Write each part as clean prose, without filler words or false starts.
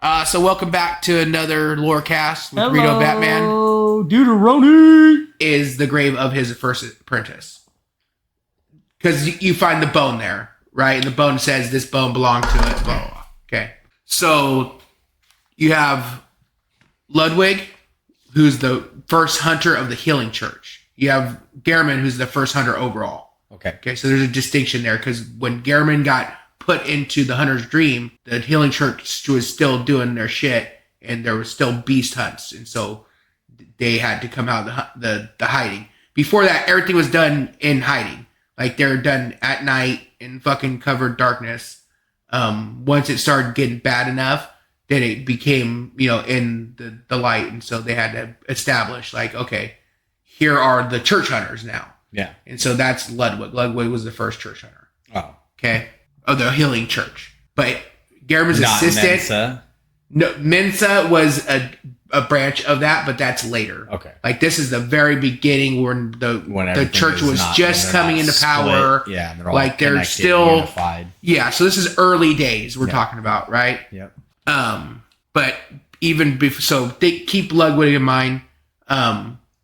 So welcome back to another Lorecast with Hello, Renobatman. Doodaroni Is the grave of his first apprentice. Because you find the bone there, right? And the bone says this bone belonged to it, blah, blah, blah. Okay. So you have Ludwig, who's the first hunter of the healing church. You have Gehrman, who's the first hunter overall. Okay, so there's a distinction there because when Gehrman got put into the hunter's dream, the healing church was still doing their shit and there were still beast hunts. And so they had to come out of the hiding. Before that, everything was done in hiding. Like they were done at night in fucking covered darkness. Once it started getting bad enough, then it became, in the light. And so they had to establish like, okay, here are the church hunters now. Yeah. And so that's Ludwig. Ludwig was the first church hunter. Oh. Okay. Of the healing church. But Gehrman's assistant. Mensa. No, Mensa was a branch of that, but that's later. Okay. Like this is the very beginning when the church was just coming into power. Yeah. And they're all like they're still unified. Yeah. So this is early days we're talking about, right? Yep. But even before, so they keep Ludwig in mind.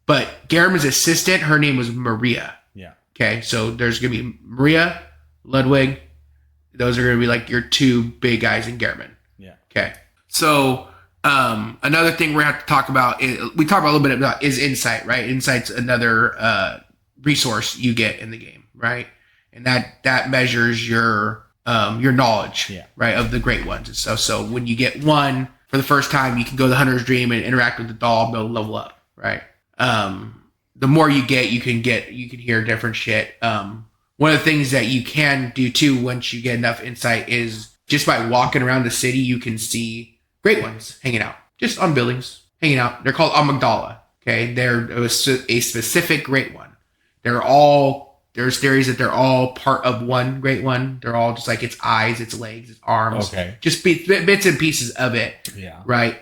But Gehrman's assistant, her name was Maria. Yeah. Okay. So there's going to be Maria, Ludwig. Those are going to be like your two big guys in Gehrman. Yeah. Okay. So another thing we're going to have to talk about, we talked about a little bit about is insight, right? Insight's another resource you get in the game, right? And that measures your knowledge, right, of the great ones and stuff. So when you get one for the first time, you can go to the Hunter's Dream and interact with the doll, and level up, right? The more you get, you can hear different shit. One of the things that you can do too, once you get enough insight, is just by walking around the city, you can see great ones hanging out, just on buildings, hanging out. They're called amygdala. Okay. They're a specific great one. There's theories that they're all part of one great one. They're all just like its eyes, its legs, its arms. Okay. Just bits and pieces of it. Yeah. Right.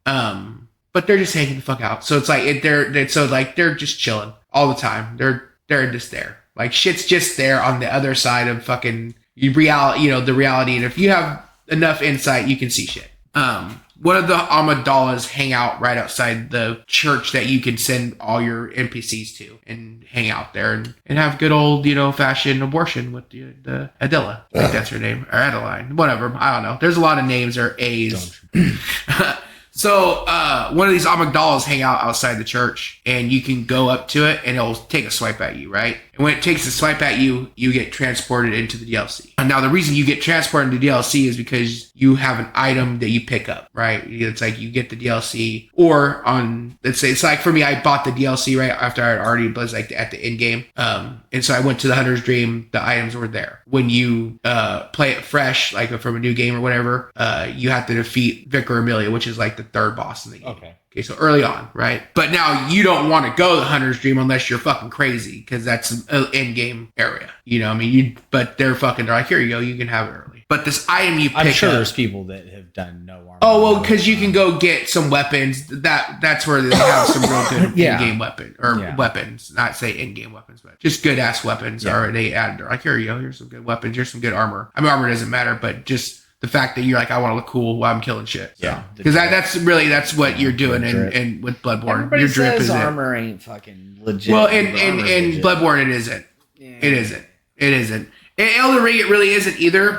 But they're just hanging the fuck out. So it's like they're just chilling all the time. They're just there. Like shit's just there on the other side of fucking reality, the reality. And if you have enough insight, you can see shit. One of the amygdalas hang out right outside the church that you can send all your NPCs to and hang out there and have good old, fashioned abortion with the Adela. I think that's her name. Or Adeline. Whatever. I don't know. There's a lot of names or A's. So one of these amygdalas hang out outside the church, and you can go up to it, and it'll take a swipe at you, right? And when it takes a swipe at you, you get transported into the DLC. And now the reason you get transported into DLC is because you have an item that you pick up, right? It's like you get the DLC, or let's say it's like for me, I bought the DLC right after I already was like at the end game, and so I went to the Hunter's Dream. The items were there. When you play it fresh, like from a new game or whatever, you have to defeat Vicar Amelia, which is like the third boss in the game. Okay, so early on, right? But now you don't want to go to the Hunter's Dream unless you're fucking crazy, because that's an end-game area. But they're like, here you go, you can have it early. But this item you pick up... I'm sure there's people that have done no harm. Oh, well, because you can go get some weapons. That's where they have some real good in-game weapons. Not say in-game weapons, but just good-ass weapons. Yeah. Or they add, they're like, here you go, here's some good weapons, here's some good armor. I mean, armor doesn't matter, but just... the fact that you're like, I want to look cool while I'm killing shit. So. Yeah. Because that's what you're doing and with Bloodborne. Everybody your drip says is armor ain't fucking legit. Well, in Bloodborne it isn't. Yeah. It isn't. In Elden Ring it really isn't either.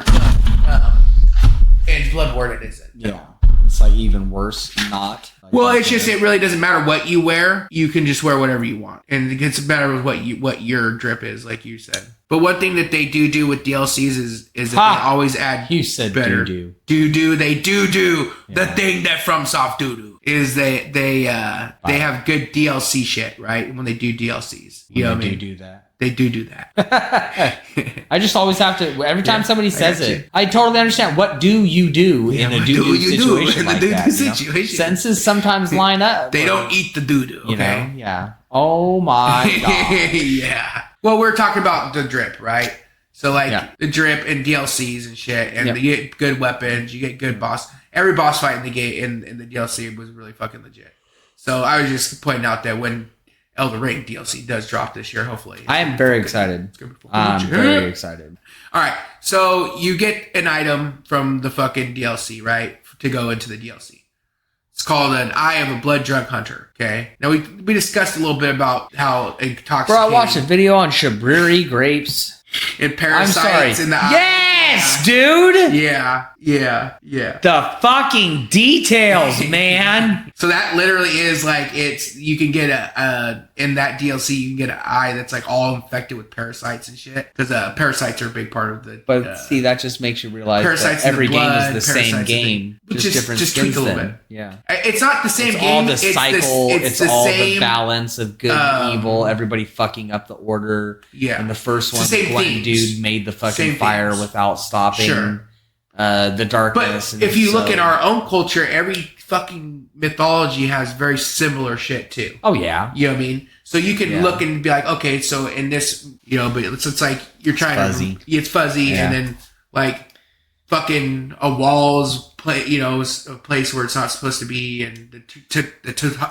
In Bloodborne it isn't. Yeah. It's like even worse not. Well, it's just it really doesn't matter what you wear. You can just wear whatever you want, and it gets better with what your drip is, like you said. But one thing that they do with DLCs is that they always add. You said better. Do. They do. The thing that FromSoft do is they have good DLC shit, right? When they do DLCs, you know what I mean? Do that. They do that. I just always have to. Every time somebody says it, I totally understand. What do you do in a doo-doo situation like that? Sentences sometimes line up. They don't eat the doo-doo. Okay? Yeah. Oh my god. Yeah. Well, we're talking about the drip, right? So the drip and DLCs and shit, and you get good weapons, you get good boss. Every boss fight in the game in the DLC was really fucking legit. So I was just pointing out that when Elden Ring DLC does drop this year, hopefully. I am very excited. I'm very excited. All right. So you get an item from the fucking DLC, right? to go into the DLC. It's called an Eye of a Blood Drunk Hunter. Okay. Now we discussed a little bit about how intoxicating. Bro, I watched a video on Shabriri grapes. And parasites in the eye. Yes, dude. Yeah. The fucking details, man. So that literally is like you can get in that DLC you can get an eye that's like all infected with parasites and shit because parasites are a big part of the. But see, that just makes you realize that every game is the same game, just different skins. A little bit. Yeah, it's not the same it's game. All the cycle. It's all same, the balance of good and evil. Everybody fucking up the order. Yeah, and the first one, the Glenn dude made the fucking fire without stopping. Sure. The darkness. But if you look at our own culture, every fucking mythology has very similar shit too. Oh yeah, you know what I mean. So you can look and be like, okay, so in this, but it's like you're trying to, it's fuzzy, and then like fucking a wall's a place where it's not supposed to be, and the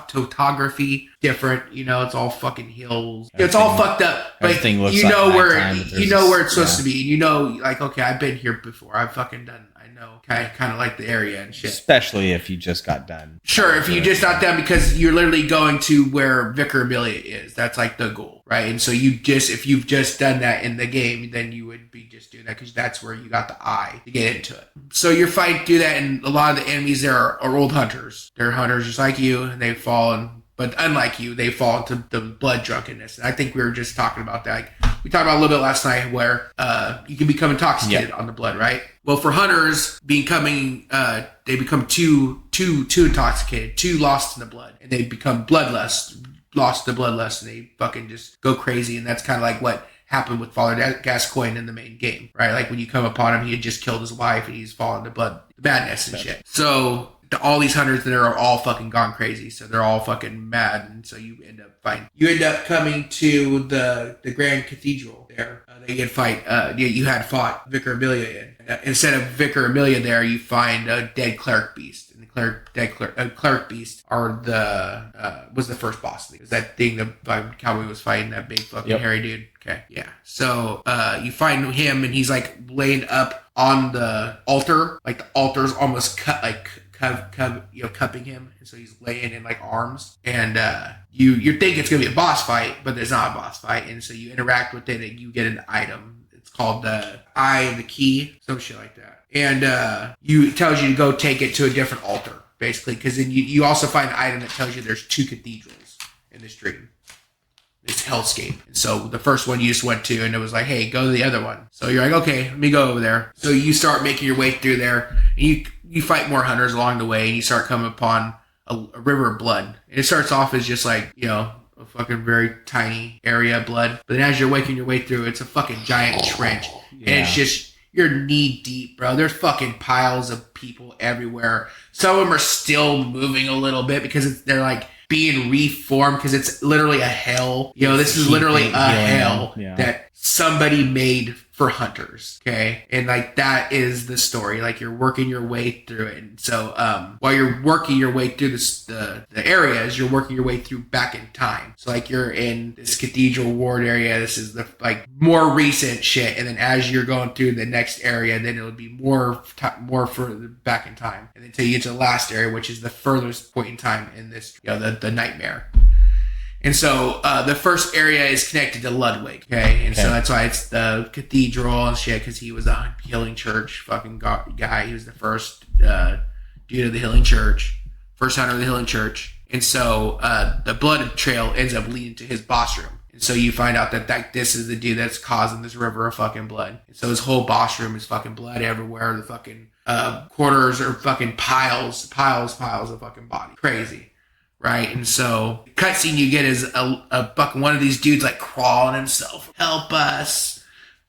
topography different. It's all fucking hills. It's all fucked up. But everything looks where it's supposed to be. Like, okay, I've been here before. I've fucking done. I know, kind of like the area and shit. Especially if you just got done. Sure, if you just got done because you're literally going to where Vicar Amelia is. That's like the goal, right? And so if you've just done that in the game, then you would be just doing that because that's where you got the eye to get into it. So you're fighting through that, and a lot of the enemies there are old hunters. They're hunters just like you, and they've fallen. But unlike you, they fall into the blood drunkenness. And I think we were just talking about that. Like, we talked about a little bit last night where you can become intoxicated on the blood, right? Well, for hunters, they become too intoxicated, too lost in the blood, and they become lost to bloodlust, and they fucking just go crazy. And that's kind of like what happened with Father Gascoigne in the main game, right? Like when you come upon him, he had just killed his wife, and he's fallen to blood madness and shit. So all these hunters that are all fucking gone crazy, so they're all fucking mad, and so you end up coming to the Grand Cathedral there. They had you had fought Vicar Amelia in. Instead of Vicar Amelia there, you find a dead cleric beast, and the cleric beast was the first boss. It was that thing the cowboy was fighting, that big fucking hairy dude. Okay, yeah. So you find him, and he's like laying up on the altar, like the altar's almost cut, like cupping him, and so he's laying in like arms, and you think it's gonna be a boss fight, but there's not a boss fight, and so you interact with it, and you get an item. It's called the Eye of the Key, some shit like that, and it tells you to go take it to a different altar, basically, because then you also find an item that tells you there's 2 cathedrals in this dream. It's Hellscape. And so the first one you just went to, and it was like, hey, go to the other one. So you're like, okay, let me go over there. So you start making your way through there, and you fight more hunters along the way, and you start coming upon a river of blood. And it starts off as just like, a fucking very tiny area of blood. But then as you're making your way through, it's a fucking giant trench. Yeah. And it's just, you're knee deep, bro. There's fucking piles of people everywhere. Some of them are still moving a little bit because they're like being reformed, because it's literally a hell. This is literally a hell that somebody made for hunters. Okay. And like, that is the story. Like, you're working your way through it. And so, while you're working your way through the areas, you're working your way through back in time. So like, you're in this cathedral ward area. This is the like more recent shit. And then as you're going through the next area, then it'll be more further back in time. And until you get to the last area, which is the furthest point in time in this, the nightmare. And so the first area is connected to Ludwig, okay? And so that's why it's the cathedral and shit, because he was a healing church fucking guy. He was the first dude of the healing church, first hunter of the healing church. And so the blood trail ends up leading to his boss room. And so you find out that this is the dude that's causing this river of fucking blood. And so his whole boss room is fucking blood everywhere. The fucking quarters are fucking piles of fucking body. Crazy. Right, and so the cutscene you get is a fucking one of these dudes like crawling himself. Help us!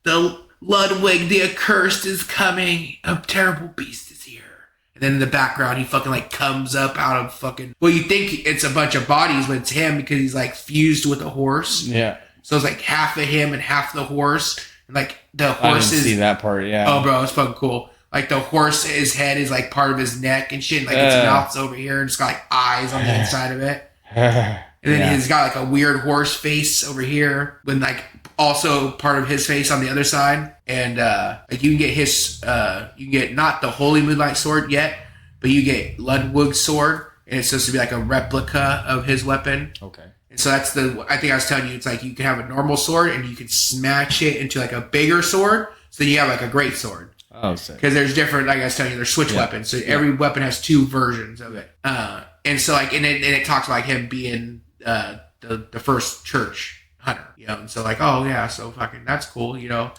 The Ludwig the Accursed is coming. A terrible beast is here. And then in the background, he fucking like comes up out of fucking. Well, you think it's a bunch of bodies, but it's him because he's like fused with a horse. Yeah. So it's like half of him and half the horse, and like the horse I didn't see that part. Yeah. Oh, bro, it's fucking cool. Like the horse, his head is like part of his neck and shit. Like its mouth's over here and it's got like eyes on the inside of it. And then he's got like a weird horse face over here with like also part of his face on the other side. And like you can get you can get not the Holy Moonlight Sword yet, but you get Ludwig's sword, and it's supposed to be like a replica of his weapon. Okay. And so that's I think I was telling you, it's like you can have a normal sword, and you can smash it into like a bigger sword, so then you have like a great sword. Oh, sick. Because there's different, like I was telling you, there's switch weapons, so every weapon has 2 versions of it. And so like, and it talks about him being the first church hunter, you know, and so like, oh yeah, so fucking that's cool, you know.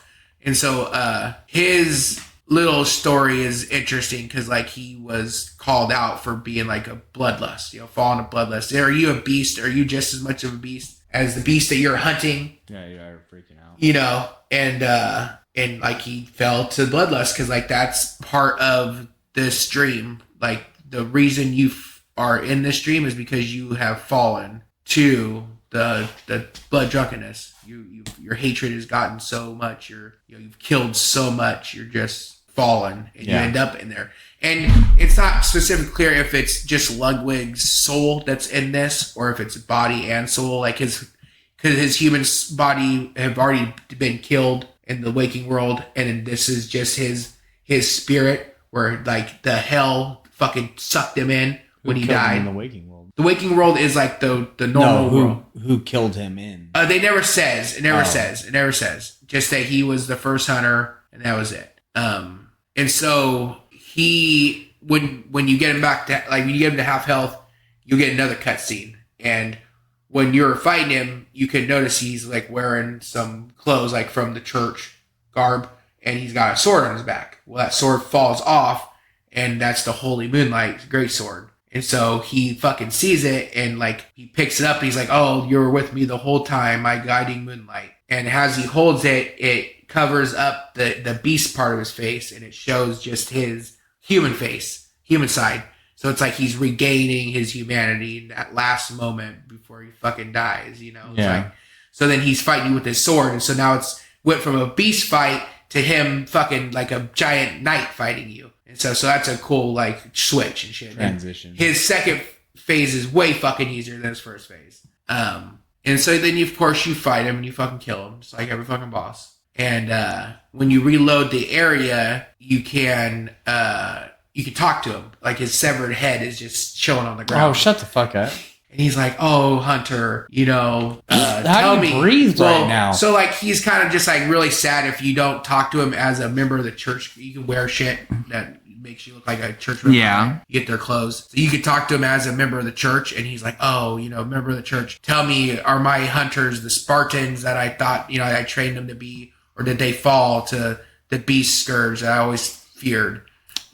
And so his little story is interesting because like he was called out for being like a bloodlust, you know, falling a bloodlust. Are you a beast? Are you just as much of a beast as the beast that you're hunting? Yeah, you're freaking out. You know, and like he fell to bloodlust because like that's part of this dream. Like the reason you are in this dream is because you have fallen to the blood drunkenness. Your hatred has gotten so much. You've killed so much. You're just fallen, and you end up in there. And it's not specifically clear if it's just Ludwig's soul that's in this, or if it's body and soul. Like because his human body have already been killed in the waking world, and then this is just his spirit, where like the hell fucking sucked him in when he died. In the waking world. The waking world is like the normal world. Who killed him in? They never says. It never says. It never says. Just that he was the first hunter, and that was it. And so he, when you get him back to, like, when you get him to half health, you'll get another cutscene. And when you're fighting him, you can notice he's like wearing some clothes like from the church garb, and he's got a sword on his back. Well, that sword falls off, and that's the Holy Moonlight great sword. And so he fucking sees it, and like he picks it up, and he's like, "Oh, you were with me the whole time, my guiding moonlight." And as he holds it, it covers up the beast part of his face, and it shows just his human face, human side. So it's like he's regaining his humanity in that last moment before he fucking dies, you know? It's like, so then he's fighting you with his sword, and so now it's went from a beast fight to him fucking like a giant knight fighting you. And so that's a cool like switch and shit. Transition. And his second phase is way fucking easier than his first phase. And so then you, of course, you fight him and you fucking kill him, just like every fucking boss. And when you reload the area, you can talk to him. Like his severed head is just chilling on the ground. Oh, shut the fuck up. And he's like, "Oh, Hunter, you know, how do you breathe right now?" So like he's kind of just like really sad if you don't talk to him as a member of the church. You can wear shit that makes you look like a church member. Yeah. You get their clothes. So you could talk to him as a member of the church, and he's like, "Oh, you know, member of the church, tell me, are my hunters the Spartans that I thought, you know, I trained them to be, or did they fall to the beast scourge that I always feared?"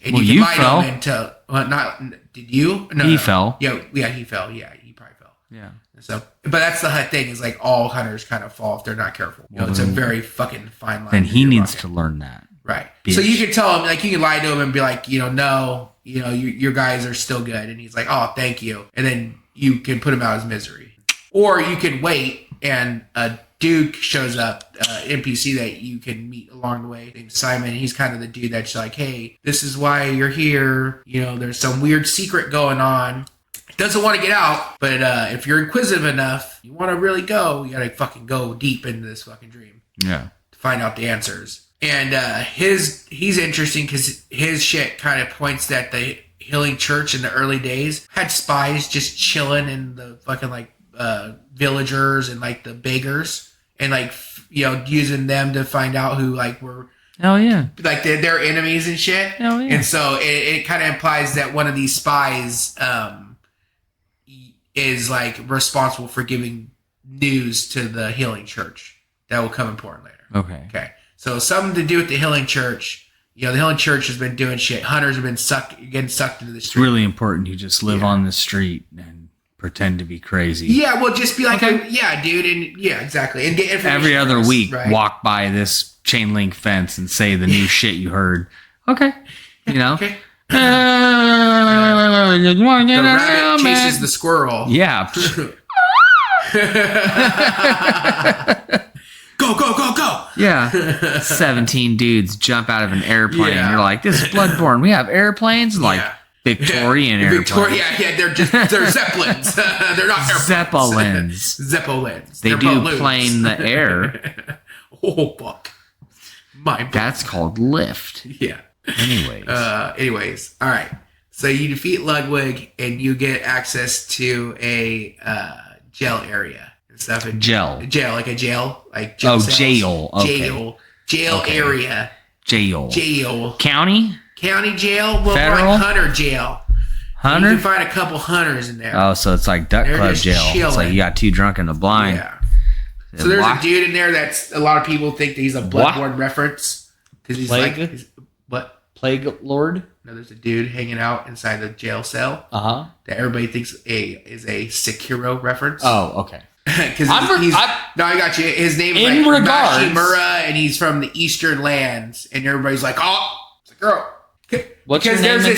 And well, you fell. divide them into, not, did you? No, he fell. Yeah, he fell. Yeah, he probably fell. Yeah. So, but that's the thing, is like all hunters kind of fall if they're not careful. You know, it's a very fucking fine line. And he needs to learn that. Right. Bitch. So you can tell him, like, you can lie to him and be like, you know, no, you know, your guys are still good. And he's like, "Oh, thank you." And then you can put him out of his misery. Or you can wait, and a dude shows up, NPC that you can meet along the way, named Simon. He's kind of the dude that's like, "Hey, this is why you're here. You know, there's some weird secret going on." Doesn't want to get out, but if you're inquisitive enough, you want to really go, you gotta fucking go deep into this fucking dream. Yeah. To find out the answers. And he's interesting because his shit kind of points that the Healing Church in the early days had spies just chilling in the fucking like villagers and like the beggars, and like, you know, using them to find out who like were like their enemies and shit. Hell yeah. And so it kind of implies that one of these spies is like responsible for giving news to the Healing Church that will come important later. Okay. So something to do with the Healing Church. You know, the Healing Church has been doing shit. Hunters have been getting sucked into the street. It's really important you just live on the street and pretend to be crazy. Yeah, well, just be like, yeah, dude, and yeah, exactly. And get information every other week, right? Walk by this chain link fence and say the new shit you heard. Okay. You know? Okay. You want to get The out, rabbit man? chases the squirrel. Yeah. Go, go, go, go. Yeah. 17 dudes jump out of an airplane. Yeah. You're like, this is Bloodborne. We have airplanes? And like Victorian airplanes. Yeah, they're Zeppelins. They're not airplanes. Zeppelins. They They're do balloons. plane the air. Oh, fuck. My That's called lift. Yeah. Anyways. All right. So you defeat Ludwig, and you get access to a jail area and stuff. Jail, like a jail, like jail. Cells. Jail. Okay. Jail Okay. area. Jail. County jail. Well, Federal? like Hunter jail. Hunter. You can find a couple hunters in there. Oh, so it's like Duck They're Club just jail. chilling. It's like you got two drunk in the blind. Yeah. So there's a dude in there that's a lot of people think that he's a Bloodborne reference because he's Plague? what? Plague Lord? No, there's a dude hanging out inside the jail cell that everybody thinks is a Sekiro reference. Oh, okay. Because no, I got you. His name is in like regards, Mashimura, and he's from the Eastern lands, and everybody's like, "Oh, Sekiro." What's your name in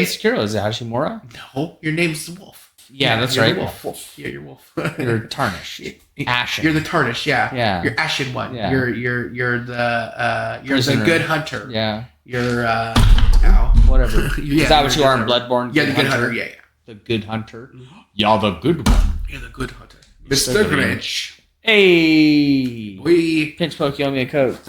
Sekiro? Is it Hashimura? No, your name's the Wolf. Yeah, that's right. Wolf. Yeah, you're Wolf. You're tarnished. Ashen. You're the tarnished. Yeah. Yeah. You're Ashen one. Yeah. You're the good hunter. Yeah. You're whatever. Yeah, is that what you are in Bloodborne? Yeah, the good hunter. Yeah. The good hunter. Y'all the good one. You're the good hunter. Mr. Grinch. Hey. We pinch poke, you owe me a coat.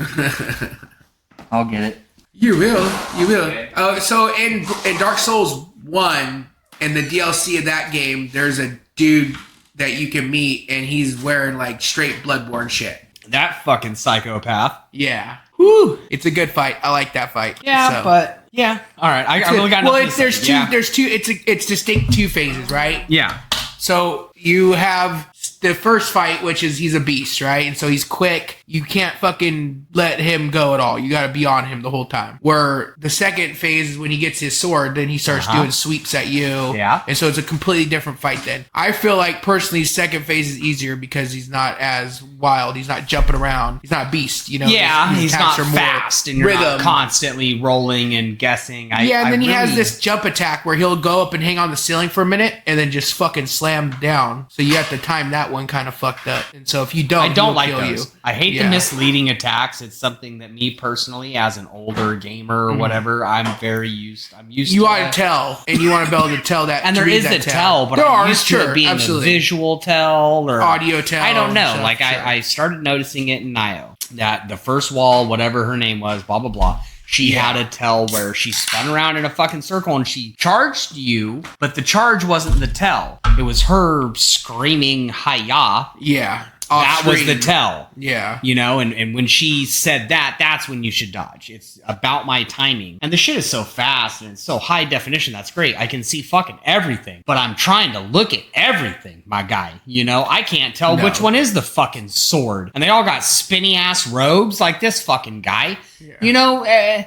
I'll get it. You will. Okay. So in Dark Souls 1, in the DLC of that game, there's a dude that you can meet, and he's wearing like straight Bloodborne shit. That fucking psychopath. Yeah. Woo. It's a good fight. I like that fight. Yeah, but yeah. All right. I really got nothing to say. There's two. It's distinct two phases, right? Yeah. So you have the first fight, which is he's a beast, right? And so he's quick. You can't fucking let him go at all. You got to be on him the whole time. Where the second phase is when he gets his sword, then he starts doing sweeps at you. Yeah. And so it's a completely different fight then. I feel like personally, second phase is easier because he's not as wild. He's not jumping around. He's not a beast, you know? Yeah, he's not more fast and you're not constantly rolling and guessing. And then he has this jump attack where he'll go up and hang on the ceiling for a minute and then just fucking slam down. So you have to time that one kind of fucked up. And so if you don't, I don't like kill those. You. I hate the misleading attacks. It's something that me personally, as an older gamer or whatever, I'm used you to. Want to tell, and you want to be able to tell that. And there is a tell, but I'm used to it being a visual tell or audio tell. I don't know. I started noticing it in Nio that the first wall, whatever her name was, blah blah blah. She had a tell where she spun around in a fucking circle and she charged you, but the charge wasn't the tell. It was her screaming hi-ya. Yeah. That was the tell. Yeah. You know, and when she said that, that's when you should dodge. It's about my timing. And the shit is so fast and it's so high definition. That's great. I can see fucking everything. But I'm trying to look at everything, my guy. You know, I can't tell which one is the fucking sword. And they all got spinny ass robes like this fucking guy. Yeah. You know,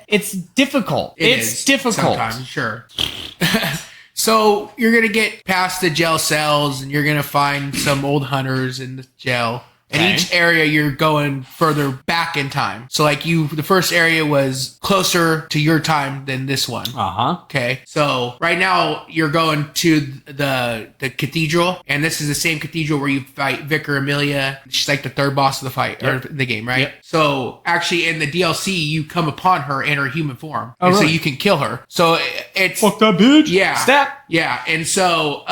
it's difficult. It's difficult. Sometimes, sure. So you're going to get past the jail cells and you're going to find some old hunters in the jail. And each area you're going further back in time. So like the first area was closer to your time than this one. Okay. So right now you're going to the cathedral, and this is the same cathedral where you fight Vicar Amelia. She's like the third boss of the fight or the game, right? Yep. So actually in the DLC you come upon her in her human form. Oh, and really? So you can kill her. So it's fuck that bitch. Yeah. Step. Yeah. And so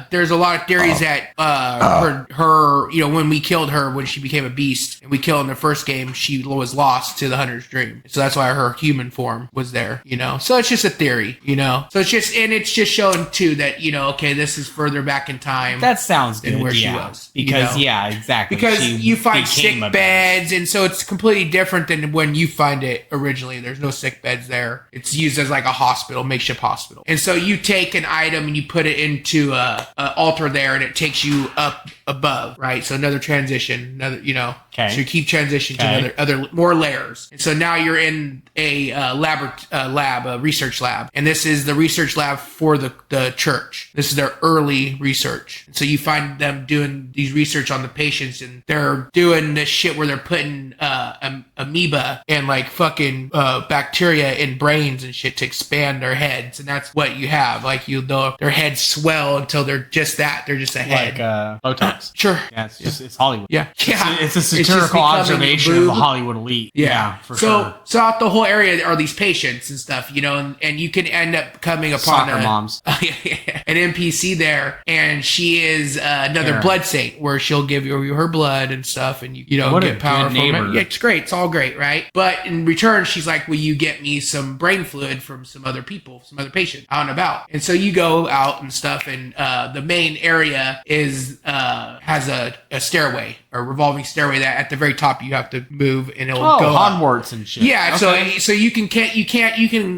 there's a lot of theories that her, you know, when we killed her, when she became a beast and we killed in the first game, she was lost to the hunter's dream. So that's why her human form was there, you know? So it's just a theory, you know? So it's just showing too that, you know, okay, this is further back in time. That sounds good. Than where she was. Because, you know? Exactly. Because you find sick beds, and so it's completely different than when you find it originally. There's no sick beds there. It's used as like a hospital, makeshift hospital. And so you take an item and you put it into a altar there, and it takes you up above, right? So another transition, you know, so you keep transitioning to other more layers, and so now you're in a a research lab, and this is the research lab for the church. This is their early research, and so you find them doing these research on the patients, and they're doing this shit where they're putting amoeba and like fucking bacteria in brains and shit to expand their heads, and that's what you have. Like they'll their heads swell until they're just that. They're just a head. Like Botox. Sure. Yeah, it's Hollywood. Yeah. It's a just satirical becoming observation of the Hollywood elite. Yeah, for sure. So out the whole area are these patients and stuff, and you can end up coming upon Soccer moms. an NPC there, and she is another blood saint where she'll give you her blood and stuff, and you get power from it. Yeah, it's great. It's all great, right? But in return, she's like, "Will you get me some brain fluid from some other people, some other patients out and about?" And so you go out and stuff, and the main area has a stairway, a revolving stairway that at the very top you have to move, and it'll go Hogwarts and shit. Yeah, so you can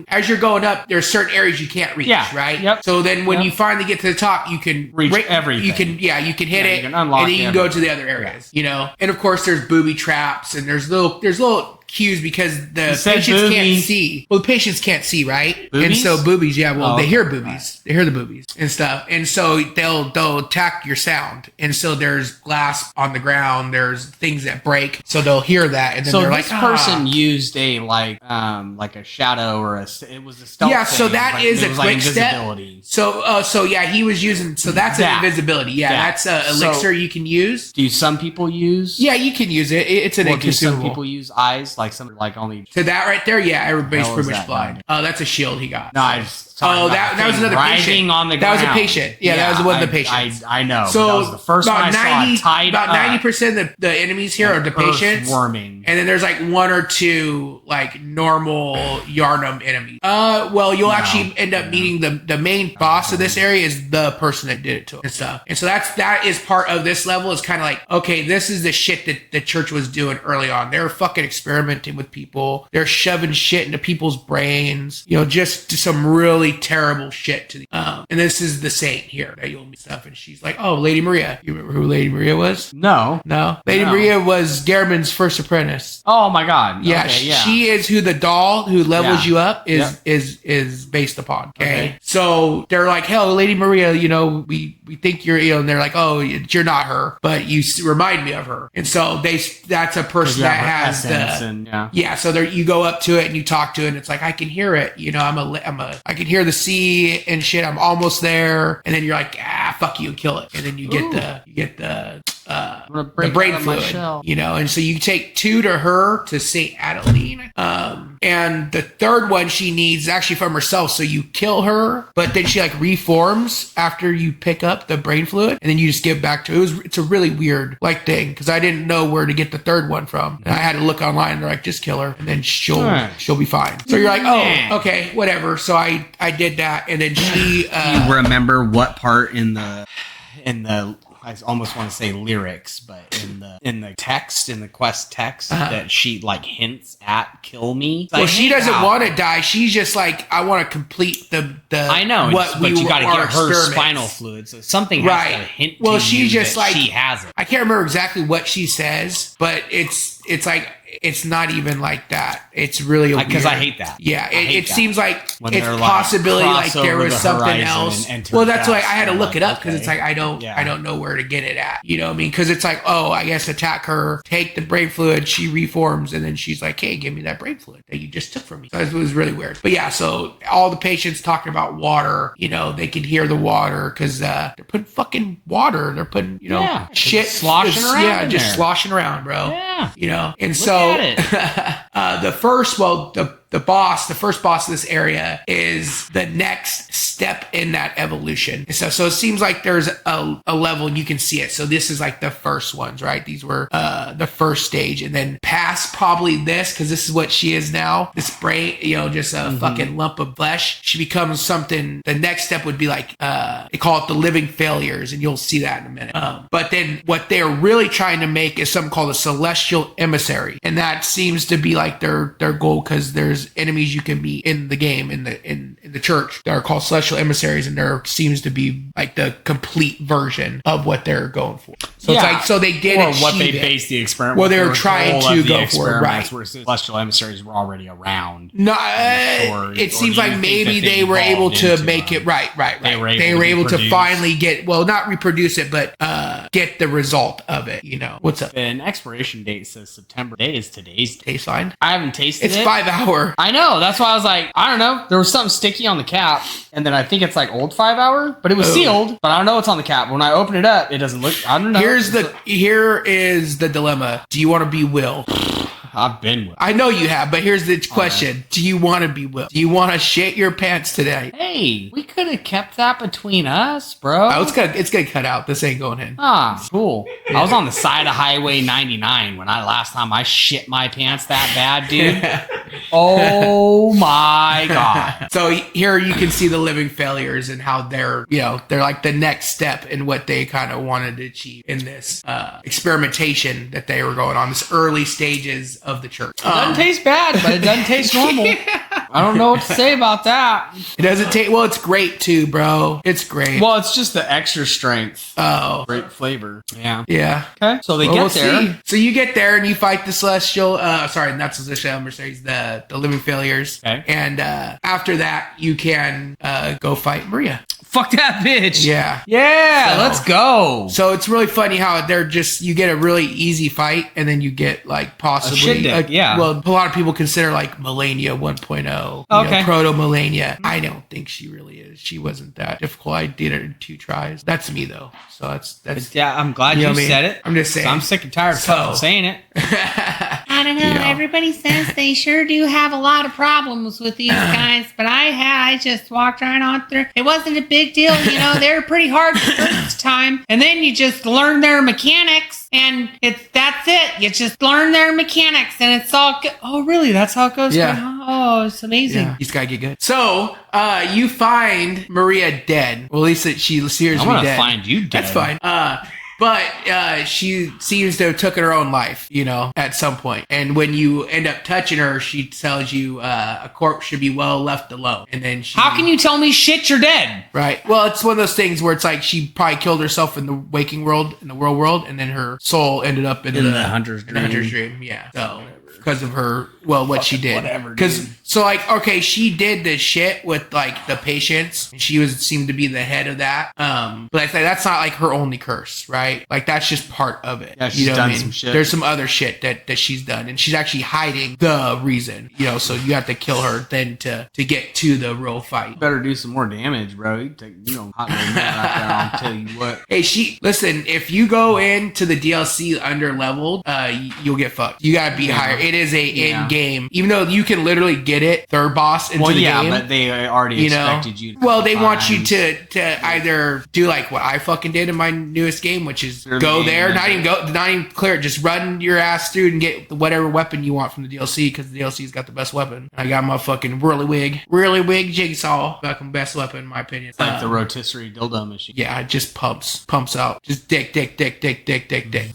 as you're going up, there's certain areas you can't reach, right? Yep. So then when you finally get to the top, you can reach everything. You can hit it, you can unlock and then you can go to the other areas, And of course, there's booby traps, and there's little cues because the patients can't see. Well, the patients can't see, right? Boobies? And so boobies, they hear boobies. They hear the boobies and stuff. And so they'll attack your sound. And so there's glass on the ground. There's things that break. So they'll hear that. And then they're like, person used a like a shadow or it was a stealth yeah, so thing, that is a quick step. So yeah, he was using, so that's an invisibility. Yeah, that's an elixir you can use. Do some people use? Yeah, you can use it. It's an inconsumable. Some people use eyes, like some only. So that right there, yeah, everybody's pretty much that blind. Oh, that's a shield he got. No, I just. That was another patient. On the that ground. was a patient. Yeah, that was one of the patients. I know. So that was the first one I saw tied about 90% of the enemies here are the patients. Worming. And then there's like one or two like normal Yarnum enemies. You'll actually end up meeting the main boss of this area is the person that did it to him and stuff. And so that is part of this level. Is kind of like, okay, this is the shit that the church was doing early on. They're fucking experimenting with people. They're shoving shit into people's brains. Just some really terrible shit to the and this is the saint here that you'll meet stuff, and she's like, "Oh, Lady Maria." You remember who Lady Maria was? No. Lady Maria was Gehrman's first apprentice. Oh my god. Yeah, okay, yeah. She is who the doll who levels you up is based upon. Okay? So they're like, "Hell, Lady Maria, we think you're and they're like, "Oh, you're not her, but you remind me of her." And so that's a person that has so there you go up to it and you talk to it, and it's like, I can hear it. I can hear the sea and shit. I'm almost there, and then you're like, fuck you, and kill it, and then you get the brain fluid, and so you take 2 to her to Saint Adeline, and the third one she needs is actually from herself. So you kill her, but then she like reforms after you pick up the brain fluid, and then you just give back to her. It's a really weird thing because I didn't know where to get the third one from, and I had to look online. They're like, just kill her, and then she'll be fine. So you're like, oh, okay, whatever. So I did that, and then she. You remember what part in the I almost want to say lyrics, but in the text, in the quest text, that she like hints at kill me. Well, she doesn't want to die. She's just like, I want to complete the. I know, but you got to get her spinal fluid, so something has to hint. Well, she's just like she has it. I can't remember exactly what she says, but it's like. It's not even like that. It's really because I hate that. Yeah, it seems like it's possibility like there was something else. Well, that's why I had to look it up because it's like I don't know where to get it at. You know what I mean? Because it's like, oh, I guess attack her, take the brain fluid, she reforms, and then she's like, hey, give me that brain fluid that you just took from me. So it was really weird. But yeah, so all the patients talking about water, they can hear the water because they're putting fucking water. They're putting shit sloshing around. Yeah, just sloshing around, bro. Yeah, and so. The first boss of this area is the next step in that evolution. So it seems like there's a level and you can see it. So this is like the first ones, right? These were the first stage, and then past probably this, because this is what she is now. This brain, just a fucking lump of flesh. She becomes something. The next step would be like they call it the living failures, and you'll see that in a minute. But then what they're really trying to make is something called a celestial emissary, and that seems to be like their goal because there's enemies you can meet in the game in the church that are called celestial emissaries, and there seems to be like the complete version of what they're going for. So it's like they did or what they based the experiment. Well, they were trying to go for it, right? Where celestial emissaries were already around. No, it seems like maybe they were able to make it right. They were able to finally get not reproduce it, but get the result of it. What's up? An expiration date says September. Today is today's taste line. I haven't tasted it. It's 5 hour. 4. I know. That's why I was like, I don't know. There was something sticky on the cap, and then I think it's like old 5 hour, but it was sealed. But I don't know what's on the cap. When I open it up, it doesn't look. I don't know. Here is the dilemma. Do you want to be Will? I've been with. I know you have, but here's the question. Do you want to be Will? Do you want to shit your pants today? Hey, we could have kept that between us, bro. Oh, it's gonna cut out. This ain't going in. Ah, cool. I was on the side of Highway 99 when last time I shit my pants that bad, dude. Oh my God. So here you can see the living failures and how they're like the next step in what they kind of wanted to achieve in this experimentation that they were going on, this early stages of the church. It doesn't taste bad, but it doesn't taste normal. I don't know what to say about that. It doesn't taste, well, it's great too, bro. It's great. Well, it's just the extra strength. Oh. Great flavor. Yeah. Yeah. Okay. So they get there. See. So you get there and you fight the celestial, not celestial emissaries, the living failures. Okay. And after that, you can go fight Maria. Fuck that bitch. Yeah. Yeah, let's go. So it's really funny how you get a really easy fight and then you get like possibly, shit deck, yeah. Well, a lot of people consider like Melania 1.0, okay. Proto Melania. I don't think she really is. She wasn't that difficult. I did it in 2 tries. That's me though. So that's yeah, I'm glad you said it. I'm just saying. I'm sick and tired of fucking saying it. I don't know. Everybody says they sure do have a lot of problems with these guys, but I just walked right on through. It wasn't a big deal, they were pretty hard the first time, and then you just learn their mechanics, and that's it. You just learn their mechanics, and it's all good. Oh, really? That's how it goes? Yeah. Oh, it's amazing. Yeah. He's got to get good. So, you find Maria dead. Well, at least she appears to be dead. I'm going to find you dead. That's fine. But she seems to have taken her own life, at some point. And when you end up touching her, she tells you a corpse should be well left alone. And then how can you tell me shit, you're dead? Right. Well, it's one of those things where it's like she probably killed herself in the waking world, in the real world, and then her soul ended up in the hunter's dream. The hunter's dream, yeah. So because of her, what she did. Whatever. Because she did this shit with like the patients, and she seemed to be the head of that. But that's not like her only curse, right? Like that's just part of it. Yeah, she's done some shit. There's some other shit that she's done, and she's actually hiding the reason. So you have to kill her then to get to the real fight. You better do some more damage, bro. You hot little man out there. I'll tell you what. Hey, listen. If you go into the DLC under leveled, you'll get fucked. You gotta be higher. It is a in game, even though you can literally get it third boss into the game. But they already expected you. Well, they want you to either do like what I fucking did in my newest game, which is go there, not even clear it, just run your ass through and get whatever weapon you want from the DLC, because the DLC's got the best weapon. I got my fucking whirly wig jigsaw, fucking best weapon in my opinion. It's like the rotisserie dildo machine. Yeah, it just pumps out, just dick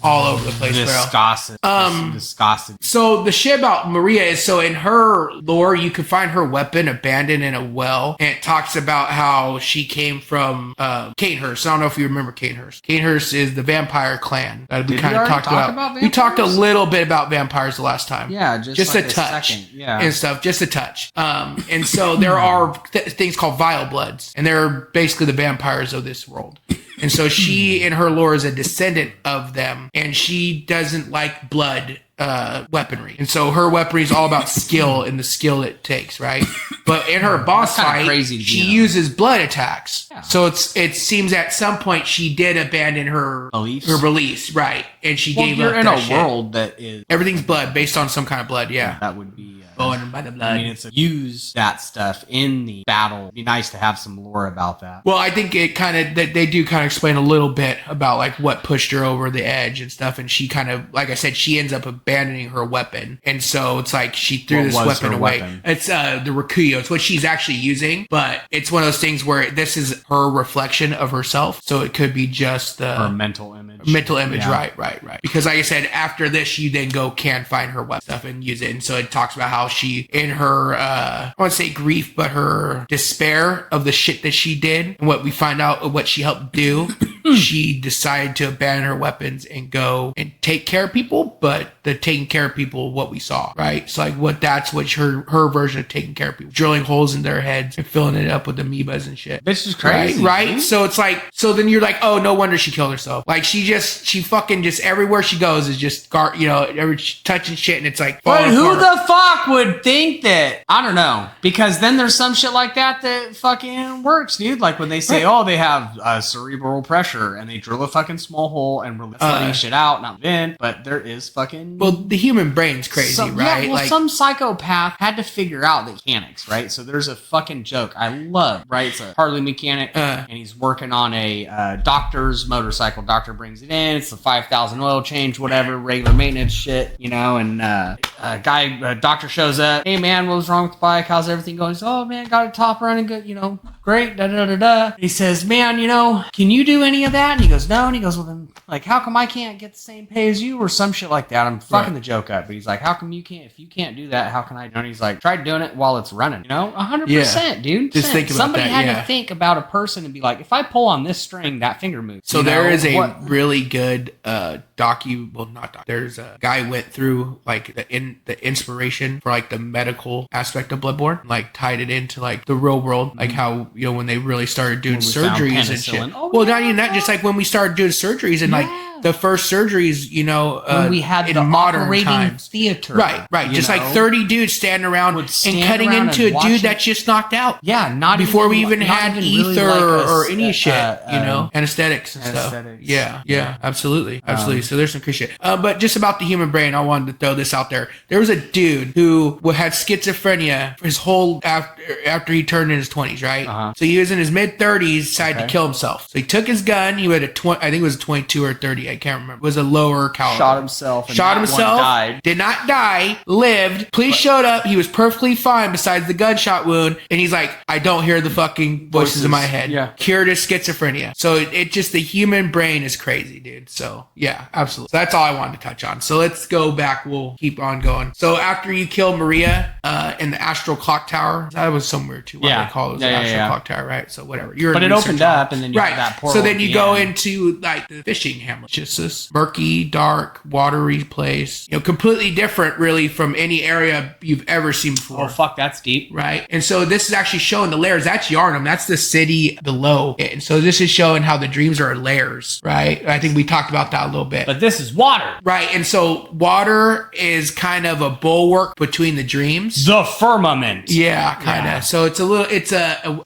all over the place, bro. Disgusting. So the shit about Maria is, so in her lore, you can find her weapon abandoned in a well, and it talks about how she came from Canehurst. I don't know if you remember Canehurst. Canehurst is the vampire clan that we kind of talked about. We talked a little bit about vampires the last time. Yeah, just like a touch, yeah, and stuff, just a touch. And so there are things called vile bloods, and they're basically the vampires of this world. And so she, in her lore, is a descendant of them, and she doesn't like blood weaponry, and so her weaponry is all about skill and the skill it takes, right? But in her boss fight, she uses blood attacks. Yeah. So it seems at some point she did abandon her beliefs, right? And she gave up. You're in a world that is everything's blood, based on some kind of blood. Yeah, that would be. Going by the blood. Use that stuff in the battle. It'd be nice to have some lore about that. Well, I think it they do kind of explain a little bit about like what pushed her over the edge and stuff. And she kind of, like I said, she ends up abandoning her weapon. And so it's like she threw this weapon away. It's the Rakuyo. It's what she's actually using, but it's one of those things where this is her reflection of herself. So it could be just her mental image. Yeah. Right. Because like I said, after this, you then can find her weapon stuff and use it. And so it talks about how she, in her, I want to say grief, but her despair of the shit that she did, and what we find out what she helped do, she decided to abandon her weapons and go and take care of people, but the taking care of people what we saw, right? So like that's what her version of taking care of people, drilling holes in their heads and filling it up with amoebas and shit. Bitch is crazy, right? dude. So it's like, so then you're like, oh, no wonder she killed herself. Like she fucking just everywhere she goes is just touching shit, and it's like, But who apart. the fuck would think that? I don't know. Because then there's some shit like that fucking works, dude. Like when they say, oh, they have cerebral pressure, and they drill a fucking small hole and we're letting shit out, not in. But there is fucking. Well, the human brain's crazy, right? Yeah, well, some psychopath had to figure out the mechanics, right? So there's a fucking joke I love, right? It's a Harley mechanic, and he's working on a doctor's motorcycle. Doctor brings it in. It's the 5,000 oil change, whatever, regular maintenance shit, and a doctor shows up. Hey man, what was wrong with the bike? How's everything going? He's, oh man, got a top running good, great, da da da da. He says, man, can you do any of that? And he goes, no. And he goes, well then, like, how come I can't get the same pay as you or some shit like that? I'm fucking the joke up, but he's like, how come you can't? If you can't do that, how can I? And he's like, try doing it while it's running. 100%, dude. Just think about somebody that, had to think about a person and be like, if I pull on this string, that finger moves. So there is a really good there's a guy went through like the inspiration for like the medical aspect of Bloodborne, like tied it into like the real world, like how when they really started doing surgeries and shit. Not even that, just like when we started doing surgeries and like the first surgeries, when we had in the modern operating times. theater, right, just like 30 dudes standing around and cutting into a dude that just knocked out. Yeah, not before we even not had even ether really like or any shit, anesthetics and stuff. Yeah, absolutely. So there's some crazy shit. But just about the human brain, I wanted to throw this out there. There was a dude who had schizophrenia for his whole after he turned in his 20s, right? So he was in his mid 30s, decided to kill himself. So he took his gun. He had I think it was a 22 or 30. I can't remember. It was a lower caliber. Shot himself. Died. Did not die. Lived. Police showed up. He was perfectly fine besides the gunshot wound. And he's like, I don't hear the fucking voices in my head. Yeah. Cured his schizophrenia. So it just, the human brain is crazy, dude. So yeah, absolutely. So that's all I wanted to touch on. So let's go back. We'll keep on going. So after you kill Maria in the Astral Clock Tower, that was somewhere too. What they call it was the Astral Clock Tower, right? So whatever. But it opened up and then you had that portal. So then you go into like the fishing hamlet. Just this murky, dark, watery place. Completely different really from any area you've ever seen before. Oh, fuck, that's deep. Right? And so this is actually showing the layers. That's Yarnum. That's the city below. And so this is showing how the dreams are layers, right? I think we talked about that a little bit. But this is water. Right. And so water is kind of a bulwark between the dreams. The firmament. Yeah, kind of. So it's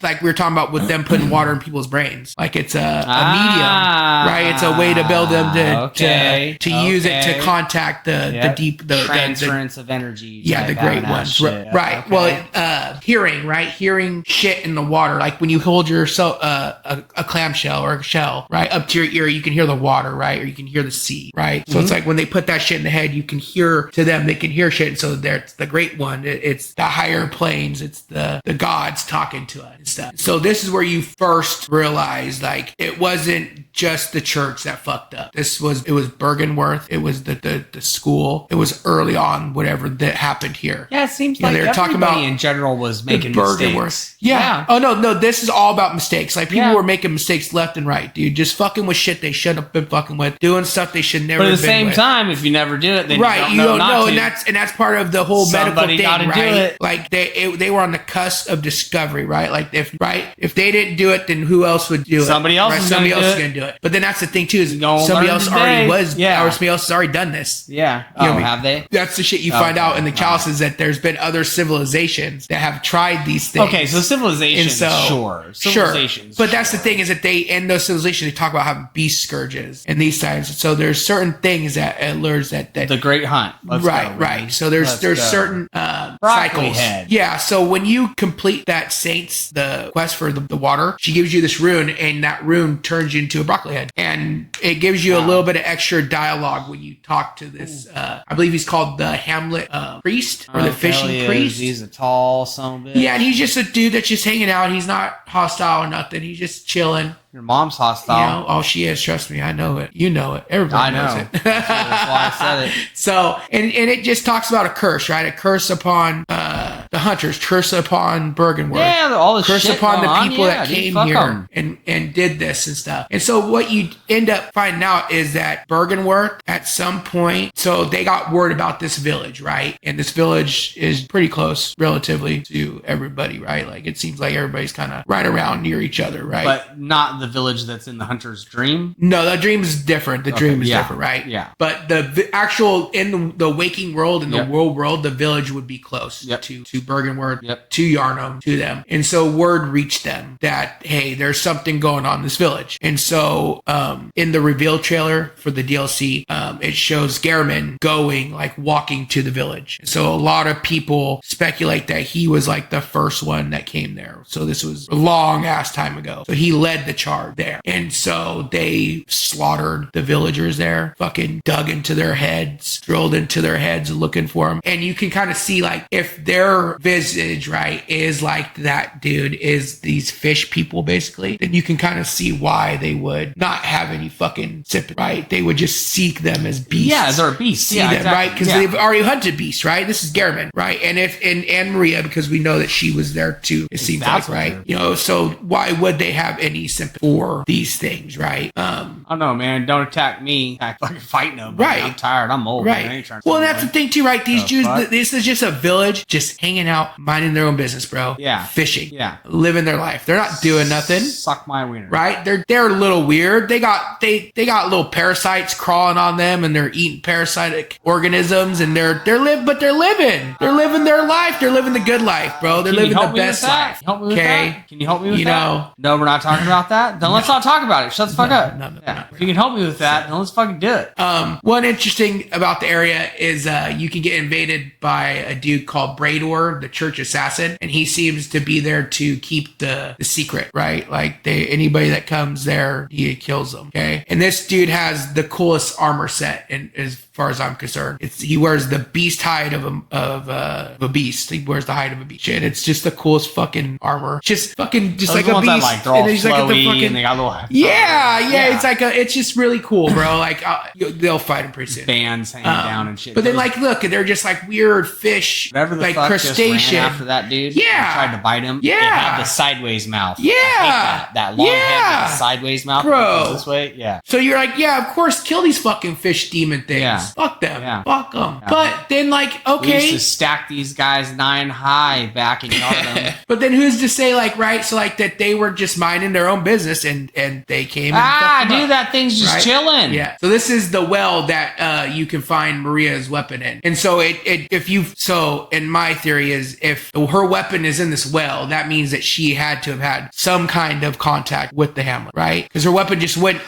like we were talking about with them putting water in people's brains. Like it's a medium, right? It's a way to build them to use it to contact the deep, the transference of energy. Yeah, the great ones. Right. Okay. Well, hearing, right? Hearing shit in the water. Like when you hold yourself a clamshell or a shell, right, up to your ear, you can hear the water, right? Or you can hear the sea, right? So it's like when they put that shit in the head, you can hear to them, they can hear shit. And so it's the great one. It's the higher planes. It's the gods talking to us and stuff. So this is where you first realize like it wasn't just the church that fucked up. It was Bergenworth. It was the school. It was early on, whatever that happened here. Yeah, it seems like everybody talking about in general was making mistakes. Yeah. Oh no, this is all about mistakes. Like people were making mistakes left and right, dude. Just fucking with shit they shouldn't have been fucking with, doing stuff they should never. But at have the been same time, if you never do it, then you don't know, and that's part of the whole Somebody medical thing, gotta right? do it. Like they were on the cusp of discovery, right? Like if they didn't do it, then who else would do it? Somebody else is gonna do it. But then that's the thing too, is somebody else already was, or somebody else has already done this. Yeah. Have they? That's the shit you find out in the chalices, that there's been other civilizations that have tried these things. Okay, so civilizations, civilizations. But that's the thing, is that they, in those civilizations, they talk about having beast scourges and these times. So there's certain things that lures that the Great Hunt. Right. So there's certain cycles. Yeah. So when you complete that the quest for the water, she gives you this rune, and that rune turns you into a broccoli head, and it gives you a little bit of extra dialogue when you talk to this. I believe he's called the Hamlet priest, or the fishing priest. He's a tall son of a bitch. Yeah, and he's just a dude that's just hanging out. He's not hostile or nothing. He's just chilling. Your mom's hostile. Oh, she is. Trust me. I know it. You know it. Everybody knows it. That's why I said it. So, and it just talks about a curse, right? A curse upon the hunters, curse upon Bergenworth. Yeah, all the curse shit upon the on. people that came here and did this and stuff. And so what end up finding out is that Bergenworth at some point, so they got word about this village, right? And this village is pretty close relatively to everybody, right? Like it seems like everybody's kind of right around near each other, right? But not the village that's in the hunter's dream. No, the dream is different. The dream is different, right? Yeah. But the actual in the waking world, in the world world, the village would be close to Bergenworth, to Yarnum, to them. And so word reached them that, hey, there's something going on in this village. And so in the reveal trailer for the DLC, it shows Gehrman walking to the village. So a lot of people speculate that he was like the first one that came there. So this was a long ass time ago. So he led the charge there. And so they slaughtered the villagers there, fucking dug into their heads, drilled into their heads looking for them. And you can kind of see like if their visage, right, is like that dude is these fish people basically, then you can kind of see why they would not have any fucking sympathy, right? They would just seek them as beasts. Yeah, they're beasts. See them, exactly. Right? Because they've already hunted beasts, right? This is Gehrman, right? And and Maria, because we know that she was there too, it seems like, right? You know, so why would they have any sympathy for these things, right? I don't know, man. Don't attack me. I fucking fight nobody. Right. I'm tired. I'm old. Right. Man. I ain't trying to well, that's the thing too, right? These Jews, fuck? This is just a village, just hanging out, minding their own business, bro. Yeah. Fishing. Yeah. Living their life. They're not doing nothing. Suck my wiener. Right? They're a little weird. They got little parasites crawling on them, and they're eating parasitic organisms, and they're living. They're living their life. They're living the good life, bro. They're living the best life. Help me with that? Can you help me with that? Know? No, we're not talking about that. Then let's not talk about it. Shut the fuck up. No. If you can help me with that, then let's fucking do it. One interesting about the area is you can get invaded by a dude called Brador, the church assassin, and he seems to be there to keep the secret, right? Like anybody that comes there, he kills them. Okay, and this dude has the coolest armor set, and as far as I'm concerned, he wears the beast hide of a beast. He wears the hide of a beast, and it's just the coolest fucking armor. Just fucking just Those like a ones beast. that, like, they're all and he's like flowy, the fucking, and they got little yeah. It's like it's just really cool, bro. Like they'll fight him pretty soon. Bands hanging down and shit. But then, like, look, they're just like weird fish, whatever the like fuck crustacean. just ran after that dude. Yeah. Tried to bite him. Yeah. It had the sideways mouth. Yeah. I hate that long head with the sideways mouth. Bro. This way. Yeah. So you're like, yeah, of course, kill these fucking fish demon things. Yeah. Fuck them. Yeah. Fuck them. Yeah. But then, like, We okay. used to stack these guys 9 high back in Yardum. But then who's to say, like, right? So, like, that they were just minding their own business and they came and fucked them dude, up. that thing's just Right? chilling. Yeah. So this is the well that you can find Maria's weapon in. And so in my theory is if her weapon is in this well, that means that she had to have had some kind of contact with the Hamlet, right? Because her weapon just wouldn't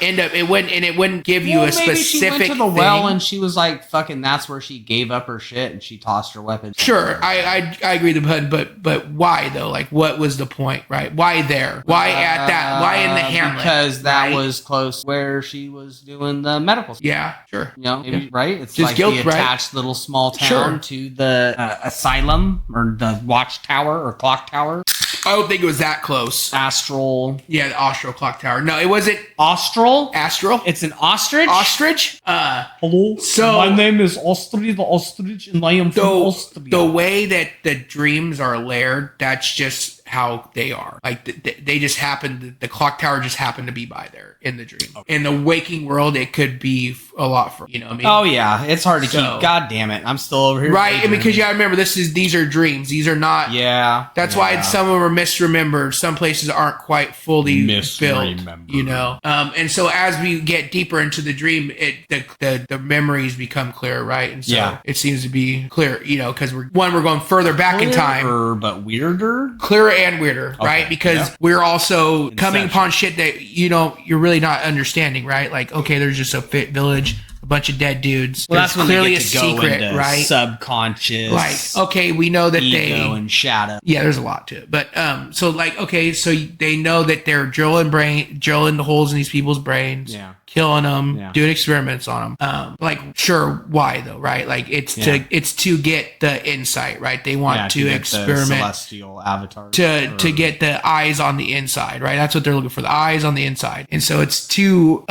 give you a specific she went to the thing. well and she was like, fucking, that's where she gave up her shit and she tossed her weapon. Sure, I agree with the but why though? Like, what was the point, right? Why there? Why at that? Why in the Hamlet? Because that right? was close where she was doing the medical stuff. Yeah, sure. You know, maybe, right? It's Just like guilt, the right? attached little small town Sure. to the asylum or the watchtower or clock tower. I don't think it was that close. Astral. Yeah, the Austral clock tower. No, it wasn't Austral? Astral. It's an ostrich? Ostrich? Hello. So- my name is Ostrich the ostrich, and I am from Austria. The way that the dreams are layered, that's just how they are. Like they just happened. The clock tower just happened to be by there in the dream. In the waking world, it could be a lot for you know what I mean. Oh yeah, it's hard to So- keep. God damn it, I'm still over here. Right, and because you gotta remember, these are dreams. These are not. Yeah. That's why some of them are misremembered. Some places aren't quite fully built. Misremembered. You know, and so as we get deeper into the dream, the memories become clearer, right? And so Yeah. it seems to be clear, you know, because we're going further back in time. Clearer, but weirder. Clearer and weirder, right? Because we're also coming upon shit that you're really not understanding, right? Like, okay, there's just a fit village, a bunch of dead dudes. Well, There's that's when clearly they a get to go secret, into right? subconscious. Like, okay, we know that ego and shadow. yeah, there's a lot to it, but so like, okay, so they know that they're drilling the holes in these people's brains, killing them, doing experiments on them. Like, sure, why though, right? Like, it's to get the insight, right? They want to get experiment the celestial avatar to get the eyes on the inside, right? That's what they're looking for, the eyes on the inside, and so it's to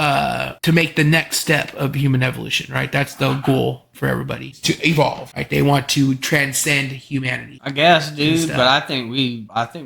make the next step of human evolution, right? That's the goal for everybody to evolve. Right? They want to transcend humanity. I guess, dude, stuff. but I think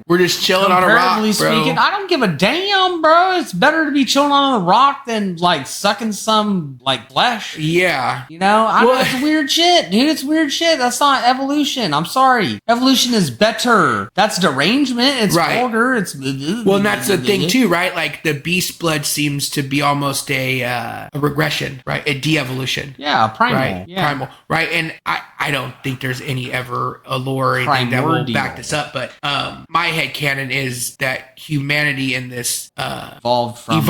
We're just chilling on a rock, bro. comparatively speaking, I don't give a damn, bro. It's better to be chilling on a rock than like sucking some like flesh. Yeah. You know, I know it's weird shit, dude. It's weird shit. That's not evolution. I'm sorry. Evolution is better. That's derangement. It's vulgar. It's well, and that's the thing too, right? Like the beast blood seems to be almost a regression, right? A de-evolution. Yeah, primal. Right? Yeah. Primal, right? And I don't think there's any ever a lore or anything that will back this up, but my headcanon is that humanity in this evolved from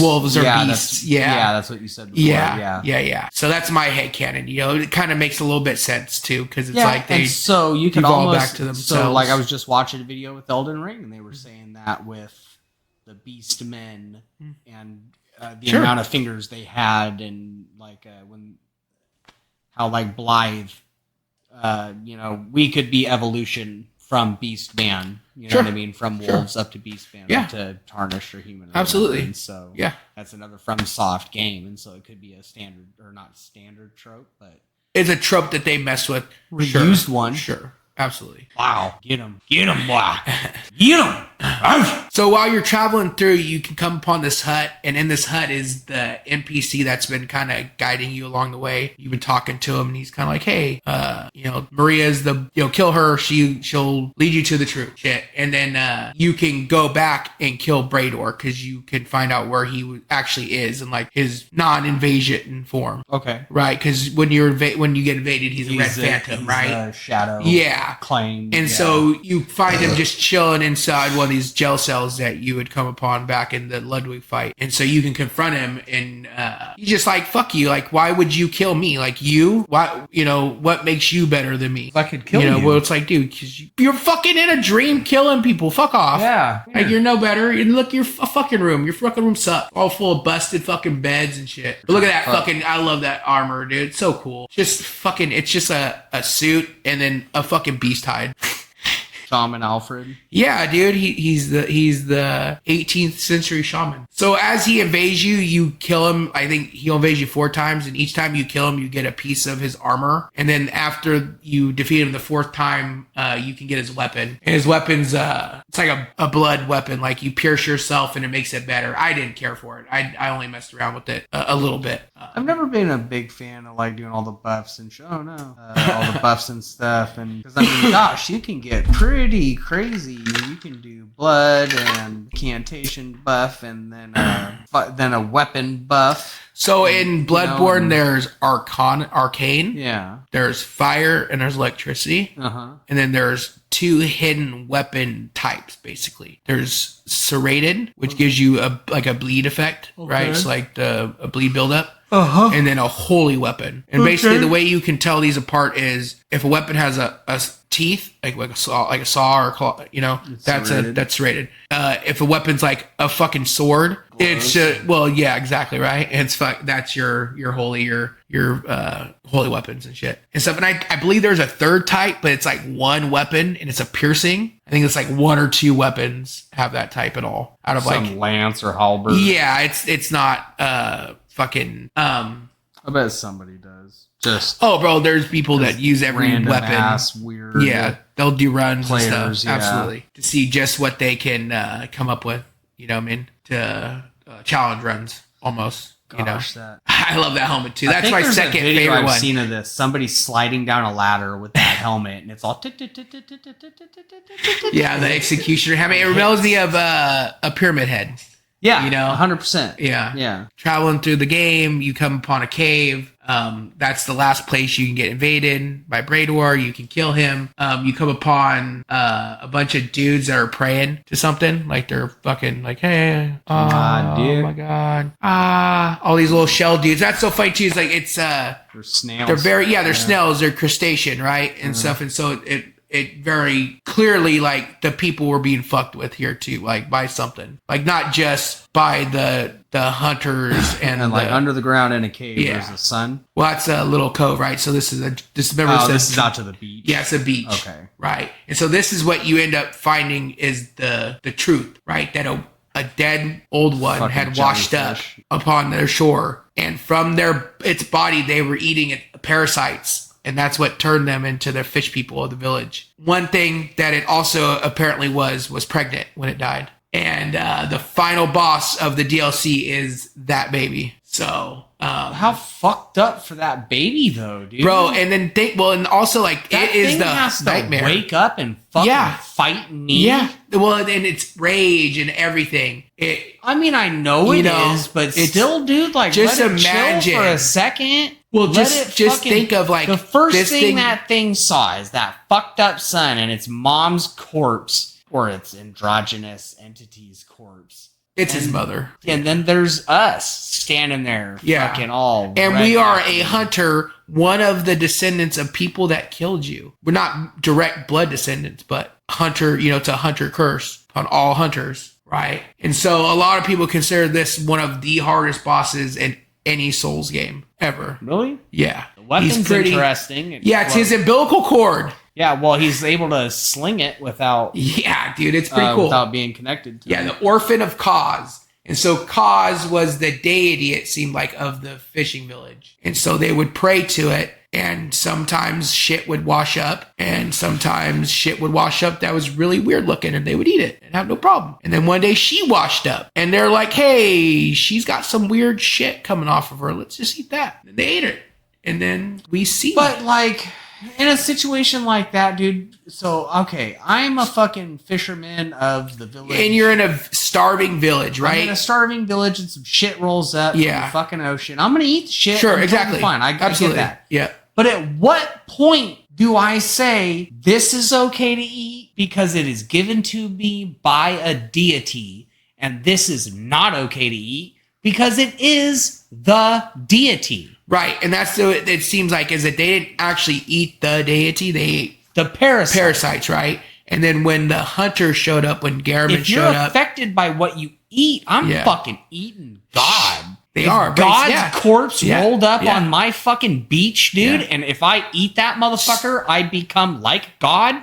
wolves or beasts. That's what you said before. Yeah. So that's my headcanon. You know, it kind of makes a little bit sense too, because it's like they so you can evolve almost back to themselves. So like I was just watching a video with Elden Ring, and they were saying that with the beast men and the amount of fingers they had, and like how like Blythe, you know, we could be evolution from beast man. You know what I mean? From wolves up to beast man, up to tarnished or human. Or absolutely. Whatever. And so that's another FromSoft game, and so it could be a standard or not standard trope, but it's a trope that they mess with. Reused one. Sure. Absolutely. Wow. Get him, wow. Get him. So while you're traveling through, you can come upon this hut, and in this hut is the NPC that's been kind of guiding you along the way. You've been talking to him, and he's kind of like, hey, you know, Maria's kill her. She'll lead you to the truth. Shit. And then you can go back and kill Brador, because you can find out where he actually is in like his non-invasion form. Okay. Right? Because when you get invaded, he's a red phantom, right? Shadow. Yeah. Claim. And so you find him just chilling inside one of these jail cells that you had come upon back in the Ludwig fight. And so you can confront him, and he's just like, fuck you. Like, why would you kill me? Like, why, you know, what makes you better than me? I could kill you. You know, well, it's like, dude, because you're fucking in a dream killing people. Fuck off. Yeah. Like, you're no better. And look, your fucking room. Your fucking room sucks. All full of busted fucking beds and shit. But look at that fucking, I love that armor, dude. It's so cool. Just fucking, it's just a suit and then a fucking beast hide. Shaman Alfred. Yeah, dude, he's the 18th century shaman. So as he invades you, you kill him. I think he'll invade you 4 times, and each time you kill him, you get a piece of his armor. And then after you defeat him the 4th time, you can get his weapon. And his weapon's it's like a blood weapon. Like you pierce yourself, and it makes it better. I didn't care for it. I only messed around with it a little bit. I've never been a big fan of like doing all the buffs and all the buffs and stuff. And because I mean, gosh, you can get pretty crazy. You can do blood and incantation buff, and then a weapon buff. So in Bloodborne, there's arcane. Yeah. There's fire and there's electricity. And then there's 2 hidden weapon types, basically. There's serrated, which gives you a bleed effect, right? So like a bleed buildup. And then a holy weapon. And basically the way you can tell these apart is if a weapon has a teeth, like a saw or a claw, you know, that's serrated. If a weapon's like a fucking sword, it's just, well, yeah, exactly, right? And that's your holy holy weapons and shit and stuff. And I believe there's a 3rd type, but it's like 1 weapon and it's a piercing. I think it's like 1 or 2 weapons have that type at all. Out of some like lance or halberd. Yeah, it's not fucking I bet somebody does. Just bro, there's people that use every random weapon. Ass, weird. Yeah, they'll do runs players, and stuff. yeah. Absolutely, to see just what they can come up with. You know what I mean? To challenge runs almost. Gosh, you know, I love that helmet too. That's my second favorite I've one. seen of this. Somebody sliding down a ladder with that helmet, and it's all. Yeah, the executioner helmet. It reminds me of a pyramid head. Yeah, you know, 100%. Yeah. Traveling through the game, you come upon a cave. That's the last place you can get invaded by Brador. You can kill him. You come upon a bunch of dudes that are praying to something, like they're fucking like, hey, oh my god, all these little shell dudes. That's so funny too. It's like they're snails. They're snails. They're crustacean, right, and stuff. And so it very clearly, like, the people were being fucked with here too, like by something, like not just by the hunters and like under the ground in a cave. There's the sun. Well, that's a little cove, right? So this is this is out to the beach. Yeah, it's a beach. Okay, right. And so this is what you end up finding is the truth, right? That a dead old one had washed up upon their shore, and from its body they were eating parasites, and that's what turned them into the fish people of the village. One thing that it also apparently was pregnant when it died, and the final boss of the DLC is that baby. So How fucked up for that baby though, dude. bro, and then and also like that it is thing the has to nightmare. wake up and fucking fight me. Yeah. Well, and it's rage and everything. I mean, I know it is, but still, dude, like, just let it imagine chill for a second. Well, Let just it fucking- think of like the first this thing that thing saw is that fucked up son and its mom's corpse, or its androgynous entity's corpse. It's his mother. And then there's us standing there, fucking all. And we are a hunter, one of the descendants of people that killed you. We're not direct blood descendants, but hunter, it's a hunter curse on all hunters, right? And so a lot of people consider this one of the hardest bosses in any Souls game ever. Really? Yeah. The weapon's interesting. It's his umbilical cord. Yeah, well, he's able to sling it without... Yeah, dude, it's pretty cool. Without being connected to it. The orphan of Kaz. And so Kaz was the deity, it seemed like, of the fishing village. And so they would pray to it, and sometimes shit would wash up, and sometimes shit would wash up that was really weird looking, and they would eat it and have no problem. And then one day she washed up, and they're like, hey, she's got some weird shit coming off of her. Let's just eat that. And they ate it. And then we see... But, like... In a situation like that, dude, so, okay, I'm a fucking fisherman of the village. And you're in a starving village, right? I'm in a starving village and some shit rolls up from the fucking ocean. I'm going to eat shit. Sure, I'm exactly. Fine, I get that. Yeah. But at what point do I say this is okay to eat because it is given to me by a deity, and this is not okay to eat because it is the deity? Right, and that's it seems like is that they didn't actually eat the deity, they ate the parasites, right? And then when the hunter showed up, when Garamond showed up... If you're affected by what you eat, I'm fucking eating God. They are. God's corpse rolled up on my fucking beach, dude, and if I eat that motherfucker, I become like God?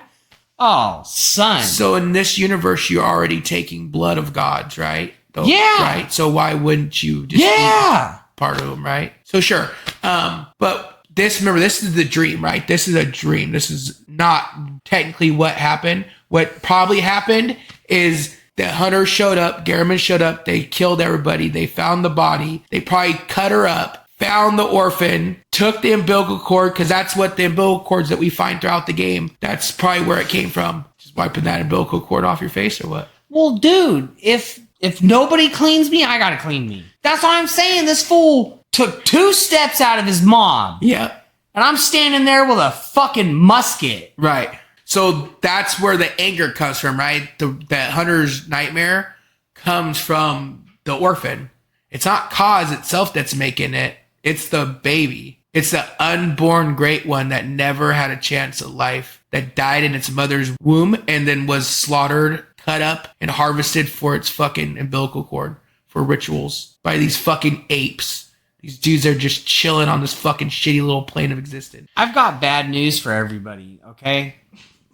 Oh, son. So in this universe, you're already taking blood of gods, right? Yeah. Right? So why wouldn't you just eat part of them, right? So sure. But remember, this is the dream, right? This is a dream. This is not technically what happened. What probably happened is the hunter showed up, Garamond showed up, they killed everybody, they found the body, they probably cut her up, found the orphan, took the umbilical cord, because that's what the umbilical cords that we find throughout the game, that's probably where it came from. Just wiping that umbilical cord off your face or what? Well, dude, if nobody cleans me, I gotta clean me. That's what I'm saying. This fool took 2 steps out of his mom. Yeah. And I'm standing there with a fucking musket. Right. So that's where the anger comes from, right? The hunter's nightmare comes from the orphan. It's not Kaz itself that's making it. It's the baby. It's the unborn great one that never had a chance at life, that died in its mother's womb and then was slaughtered, cut up, and harvested for its fucking umbilical cord for rituals by these fucking apes. These dudes are just chilling on this fucking shitty little plane of existence. I've got bad news for everybody, okay?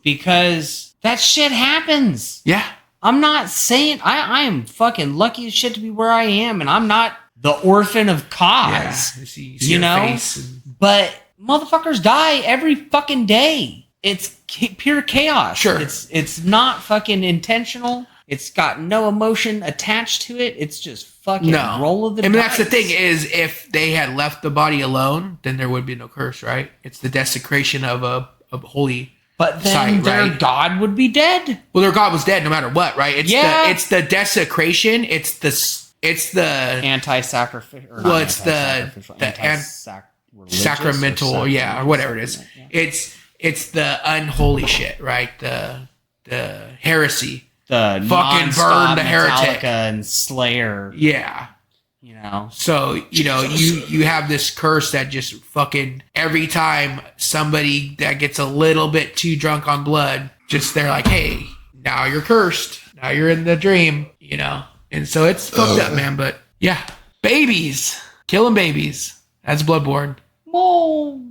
Because that shit happens. Yeah. I'm not saying... I am fucking lucky as shit to be where I am, and I'm not the orphan of Kaz. Yeah. See you know? But motherfuckers die every fucking day. It's pure chaos. Sure. It's not fucking intentional. It's got no emotion attached to it. It's just fucking roll of the dice. I mean, that's the thing is, if they had left the body alone, then there would be no curse, right? It's the desecration of a holy but then site, their right? god would be dead. Well, their god was dead no matter what, right? It's the desecration. It's the anti-sacrificial. Well, it's the sacramental, or whatever it is. Yeah. It's the unholy shit, right? The heresy. The fucking burn the heretic and Slayer. Yeah. You know. So, you have this curse that just fucking every time somebody that gets a little bit too drunk on blood, just they're like, hey, now you're cursed. Now you're in the dream, And so it's fucked up, man. But yeah, babies. Killing babies. That's Bloodborne. Whoa.